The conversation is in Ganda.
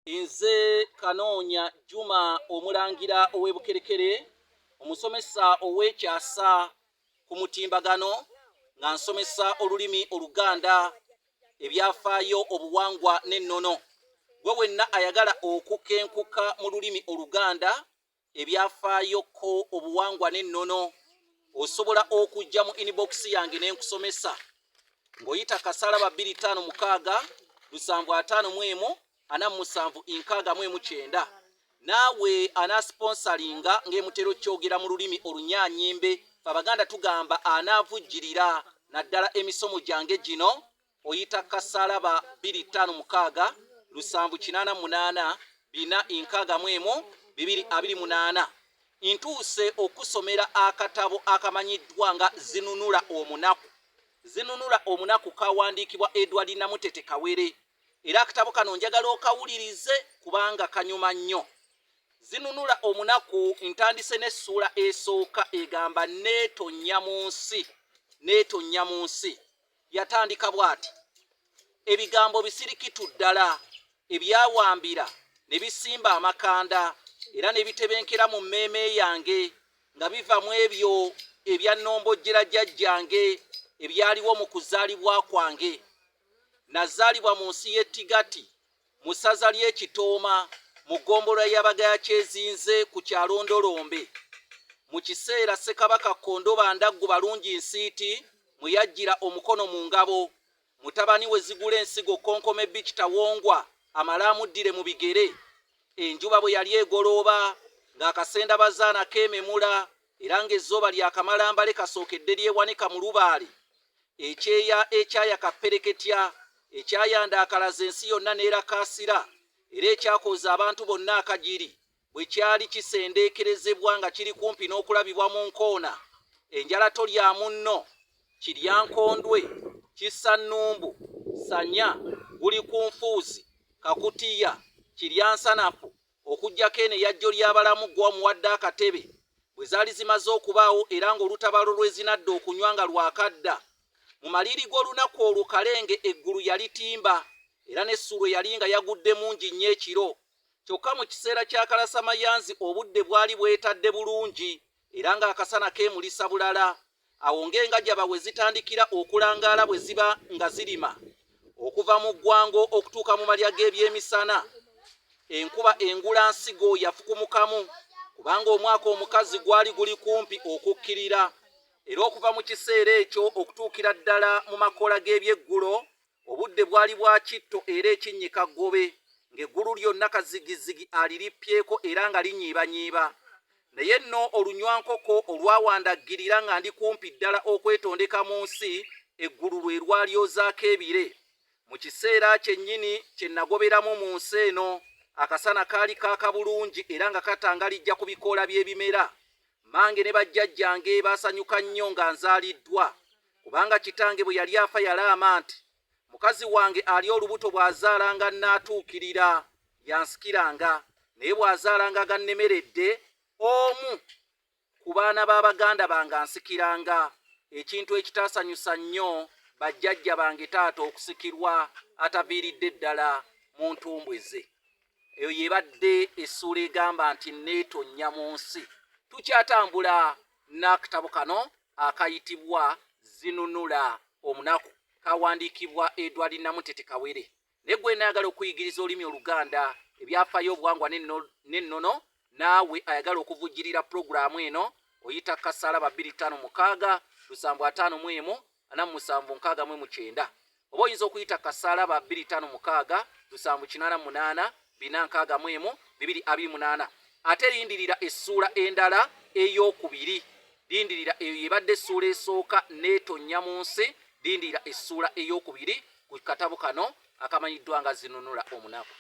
Nze Kanoonya Juma omulangira ow'Ebukerekere, omusomesa ow'ekyasa ku mutimbagano nga nsomesa olulimi Oluganda, ebyafaayo, obuwangwa n'ennono. Gwe wenna ayagala okukenkuka mu lulimi Oluganda, ebyafaayo ko obuwangwa n'ennono, osobola okujja mu inbox yange n'enkusomesa ng'oyita kasalaba 256 751 4769. Naawe anasponsalinga ng'emutero kyogera mu lulimi Olunyanyimbe, Abaganda tugamba anaavujjirira naddala emisomo gyange gino, oyita kasalaba 256 788 461 228. Ntuuse okusomera akatabo akamanyiddwa nga Zinunula Omunaku. Zinunula Omunaku kawandiikibwa Edward Namutete Kawere, era akatabo kano njagala okawulirize kubanga kanyuma nnyo. Zinunula Omunaku ntandise n'essuula esooka egamba neetonnya mu nsi. Neetonnya mu nsi yatandika bw'ati: ebigambo bisirikitu ddala ebyawambira ne bisimba amakanda era ne bitebenkera mu mmeeme yange nga biva mu ebyo ebyannombojjera jjajjange ebyaliwo mu kuzaalibwa kwange. Nazaalibwa mu nsi y'Ettigati mu ssaza ly'Ekitooma mu ggombolola y'Abagaya Kyezinze ku kyalo Ndolombe. Mu kiseera Ssekabaka Kondoba Ndaggu Balungi Nsiiti mwe yajjira omukono mu ngabo, mutabani we Zigula Ensigo Konkome Bikitawongwa amale amuddire mu bigere. Enjuba bwe yali egolooba ng'akasenda bazaana keememula era ng'ezzooba lyakamalambale kasookedde lyewanika mu lubaale, ekyeya ekyayaka ppereketya ekyayanda akalaza ensi yonna n'erakaasira era ekyakoza abantu bonna akagiri bwe kyali kisendeekerezebwa nga kiri kumpi n'okulabibwa mu nkoona. Enjala tolya munno, kiryankondwe, kissa nnumbu, sanya, guli ku nfuuzi, kakutiya, kiryansanafu, okuggyako eno eyajjo ly'abalamu gw'omuwadde akatebe bwe zaali zimaze okubaawo era ng'olutabaalo lwezinadda okunywa nga lwakadda. Mu maliri g'olunaku olwo kalenge eggulu yalitimba era n'essulo yali nga yagudde mungi nnyo ekiro. Kyokka mu kiseera kya kalasamayanzi obudde bwali bwetadde bulungi era ng'akasana keemulisa bulala. Awo ng'engajaba bwe zitandikira okulangaala bwe ziba nga zirima okuva mu ggwango okutuuka mu malya g'ebyemisana, enkuba engulansigo yafukumukamu kubanga omwaka omukazi gwali guli kumpi okukkirira. Era okuva mu kiseera ekyo okutuukira ddala mu makoola g'ebyeggulo, obudde bwali bwa kitto era ekinnyika ggobe, ng'eggulu lyonna kazigizigi alirippyeko era nga linyiibanyiiba. Naye nno olunywankoko olwawandaggirira nga ndi kumpi ddala okwetondeka mu nsi, eggulu lwe lwalyozaako ebire. Mu kiseera kyennyini kye nagoberamu mu nsi eno, akasana kaali kaaka bulungi era nga katangalijja ku bikoola by'ebimera. Mange ne bajjajjange baasanyuka nnyo nga nzaaliddwa, kubanga kitange bwe yali afa yalaama nti mukazi wange ali olubuto bw'azaalanga nnaatuukirira yansikiranga, naye bw'azaalanga gannemeredde omu ku baana b'Abaganda bange ansikiranga. Ekintu ekitaasanyusa nnyo bajjajja bange taata okusikirwa ataviiridde ddala mu ntumbwe ze. Eyo yebadde essuula egamba nti neetonnya mu nsi. Tukyatambula n'akatabo kano akayitibwa Zinunula Omunaku kawandiikibwa Edward Namutete Kawere. Ne gwe naagala okuyigiriza olulimi Oluganda, ebyafaayo, obuwangwa n'ennono, naawe ayagala okuvujjirira pulogulaamu eno, oyita kasalaba 256 751 4769. Oba oyinza okuyita kasalaba 256 788 461 228. Ate lindirira essuula endala ey'okubiri. Lindirira eyo yebadde essuula esooka neetonnya mu nsi. Lindirira essuula ey'okubiri ku katabo kano akamanyiddwa nga Zinunula Omunaku.